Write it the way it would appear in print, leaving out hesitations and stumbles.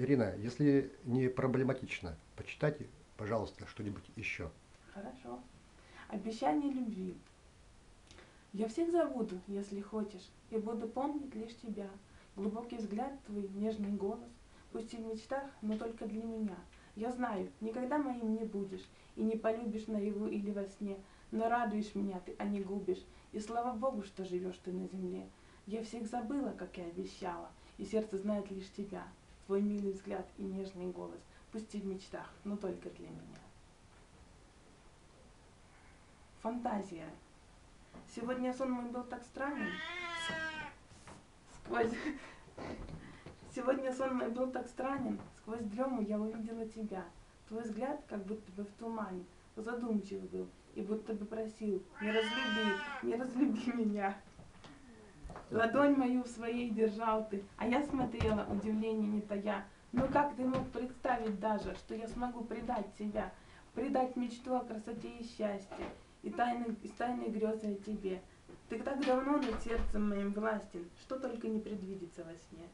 Ирина, если не проблематично, почитайте, пожалуйста, что-нибудь еще. Хорошо. Обещание любви. Я всех забуду, если хочешь, и буду помнить лишь тебя. Глубокий взгляд твой, нежный голос, пусть и в мечтах, но только для меня. Я знаю, никогда моим не будешь, и не полюбишь наяву или во сне, но радуешь меня ты, а не губишь, и слава Богу, что живешь ты на земле. Я всех забыла, как и обещала, и сердце знает лишь тебя, твой милый взгляд и нежный голос, пусть и в мечтах, но только для меня. Фантазия. Сегодня сон мой был так странен. Сквозь... Сегодня сон мой был так странен. Сквозь дрему я увидела тебя. Твой взгляд, как будто бы в тумане, задумчив был и будто бы просил: не разлюби меня. Ладонь мою в своей держал ты, а я смотрела, удивление не тая. Но как ты мог представить даже, что я смогу предать себя, предать мечту о красоте и счастье, и тайной грезы о тебе? Ты так давно над сердцем моим властен, что только не предвидится во сне.